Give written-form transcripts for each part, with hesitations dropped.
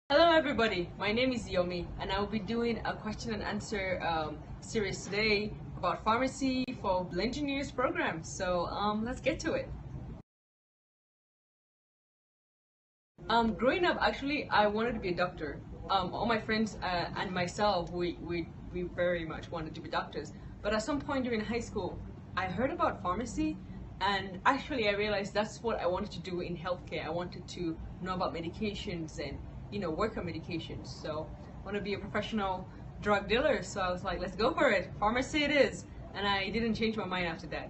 Hello everybody, my name is Yomi and I will be doing a question and answer series today about pharmacy for Blengineer's program. So let's get to it. Growing up, actually, I wanted to be a doctor. All my friends and myself, we very much wanted to be doctors. But at some point during high school, I heard about pharmacy, and actually I realized that's what I wanted to do in healthcare. I wanted to know about medications and work on medications. So I want to be a professional drug dealer. So I was like, let's go for it. Pharmacy it is, and I didn't change my mind after that.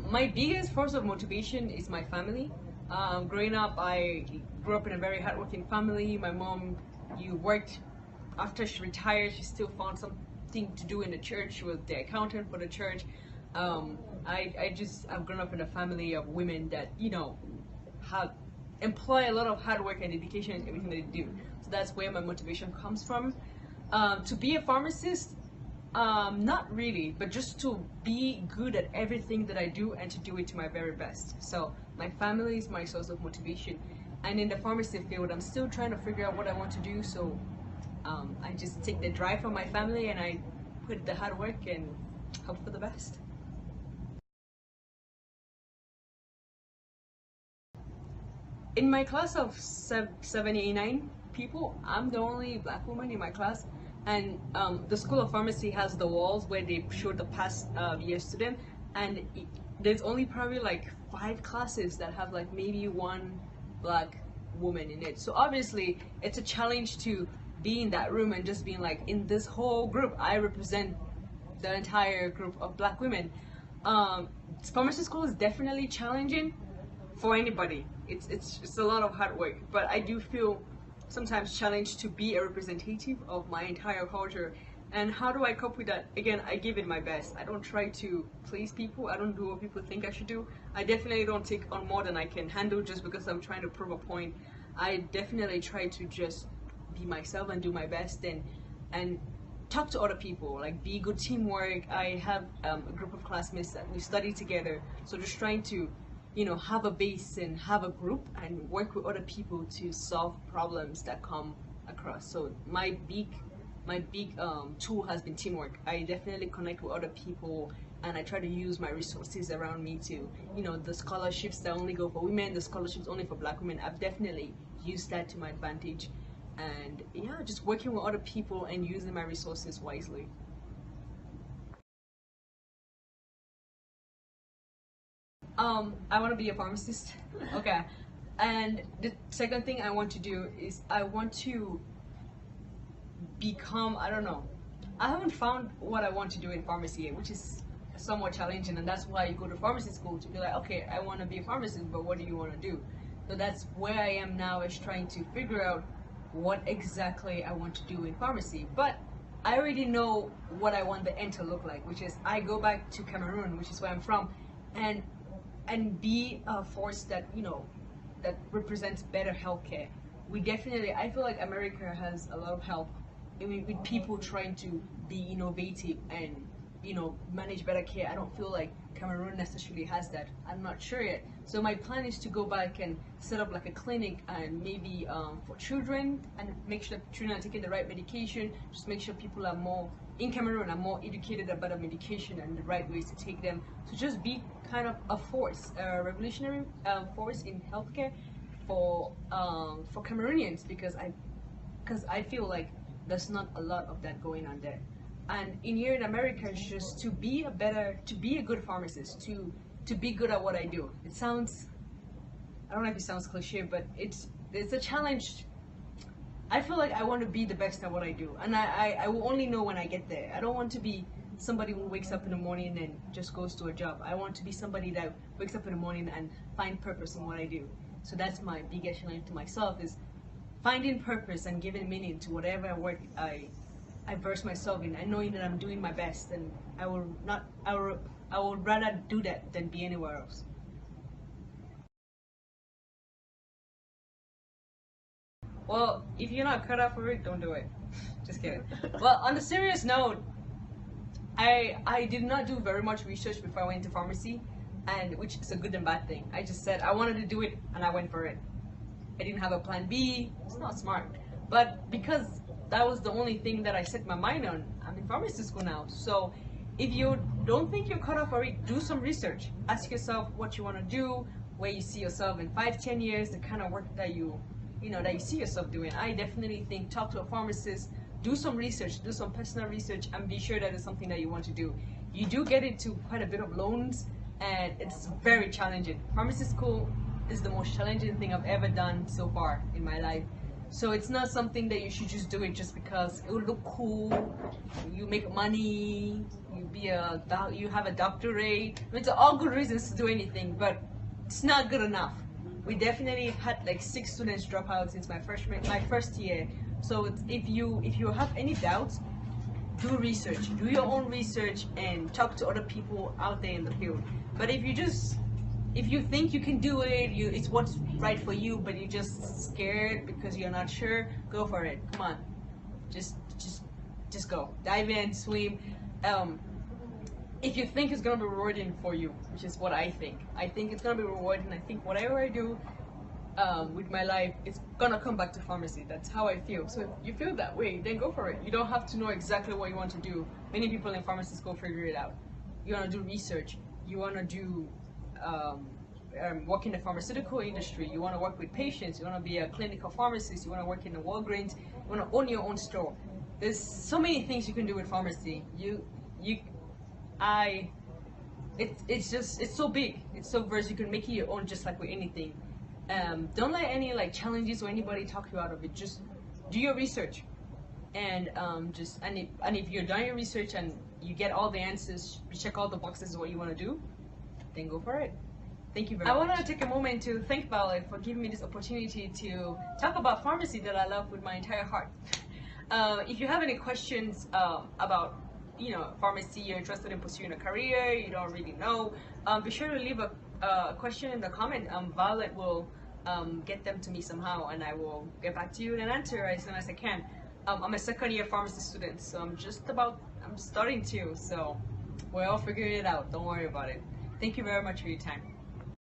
My biggest force of motivation is my family. Growing up, I grew up in a very hardworking family. My mom, you worked after she retired. She still found something to do in the church. She was the accountant for the church. I've grown up in a family of women that have employ a lot of hard work and dedication in everything they do. So that's where my motivation comes from. To be a pharmacist, not really, but just to be good at everything that I do and to do it to my very best. So my family is my source of motivation. And in the pharmacy field, I'm still trying to figure out what I want to do. So I just take the drive from my family and I put the hard work and hope for the best. In my class of 79 people, I'm the only black woman in my class. And the School of Pharmacy has the walls where they show the past year student, and there's only probably like 5 classes that have like maybe one black woman in it. So obviously it's a challenge to be in that room and just being like, in this whole group I represent the entire group of black women. Pharmacy school is definitely challenging for anybody. It's a lot of hard work, but I do feel sometimes challenged to be a representative of my entire culture. And how do I cope with that? Again, I give it my best. I don't try to please people. I don't do what people think I should do. I definitely don't take on more than I can handle just because I'm trying to prove a point. I definitely try to just be myself and do my best and talk to other people, like be good teamwork. I have a group of classmates that we study together, so just trying to have a base and have a group and work with other people to solve problems that come across. So my big tool has been teamwork. I definitely connect with other people and I try to use my resources around me to, the scholarships that only go for women, the scholarships only for black women. I've definitely used that to my advantage. And yeah, just working with other people and using my resources wisely. I want to be a pharmacist. Okay. And the second thing I want to do is I want to become, I don't know, I haven't found what I want to do in pharmacy yet, which is somewhat challenging, and that's why you go to pharmacy school to be like, okay, I want to be a pharmacist, but what do you want to do? So that's where I am now, is trying to figure out what exactly I want to do in pharmacy. But I already know what I want the end to look like, which is I go back to Cameroon, which is where I'm from, and be a force that that represents better healthcare. We definitely, I feel like America has a lot of help. I mean, with people trying to be innovative and manage better care. I don't feel like Cameroon necessarily has that. I'm not sure yet. So my plan is to go back and set up like a clinic and maybe for children, and make sure that children are taking the right medication. Just make sure people are more in Cameroon are more educated about the medication and the right ways to take them. To just be kind of a force, a revolutionary force in healthcare for Cameroonians, because I feel like there's not a lot of that going on there. And in here in America, it's just to be a good pharmacist, to be good at what I do. It sounds, I don't know if it sounds cliche, but it's a challenge. I feel like I want to be the best at what I do, and I will only know when I get there. I don't want to be somebody who wakes up in the morning and just goes to a job. I want to be somebody that wakes up in the morning and find purpose in what I do. So that's my biggest challenge to myself, is finding purpose and giving meaning to whatever work I verse myself in, and knowing that I'm doing my best, and I will rather do that than be anywhere else. Well, if you're not cut out for it, don't do it. Just kidding. Well, on a serious note, I did not do very much research before I went into pharmacy. and which is a good and bad thing. I just said I wanted to do it and I went for it. I didn't have a plan B. It's not smart. But because that was the only thing that I set my mind on, I'm in pharmacy school now. So if you don't think you're cut off for it, do some research. Ask yourself what you want to do, where you see yourself in 5-10 years, the kind of work that you see yourself doing. I definitely think talk to a pharmacist, do some research, do some personal research, and be sure that it's something that you want to do. You do get into quite a bit of loans, and it's very challenging. Pharmacy school is the most challenging thing I've ever done so far in my life. So it's not something that you should just do it just because it will look cool, you make money, you have a doctorate. I mean, it's all good reasons to do anything, but it's not good enough. We definitely had like 6 students drop out since my first year. So if you have any doubts, do research, do your own research, and talk to other people out there in the field. But if you think you can do it, it's what's right for you, but you're just scared because you're not sure, go for it. Come on, just go, dive in, swim. If you think it's gonna be rewarding for you, which is what I think it's gonna be rewarding. I think whatever I do with my life, it's gonna come back to pharmacy. That's how I feel. So if you feel that way, then go for it. You don't have to know exactly what you want to do. Many people in pharmacy school figure it out. You wanna do research. You wanna do work in the pharmaceutical industry. You wanna work with patients. You wanna be a clinical pharmacist. You wanna work in the Walgreens. You wanna own your own store. There's so many things you can do with pharmacy. It's so big. It's so vast. You can make it your own, just like with anything. Don't let any challenges or anybody talk you out of it. Just do your research, and if you're done your research and you get all the answers, you check all the boxes of what you want to do, then go for it. Thank you very much. I want to take a moment to thank Violet for giving me this opportunity to talk about pharmacy that I love with my entire heart. If you have any questions about pharmacy, you're interested in pursuing a career, you don't really know, be sure to leave a question in the comment. Violet will get them to me somehow, and I will get back to you with an answer as soon as I can. I'm a second-year pharmacy student, so I'm starting to, so we're all figuring it out. Don't worry about it. Thank you very much for your time.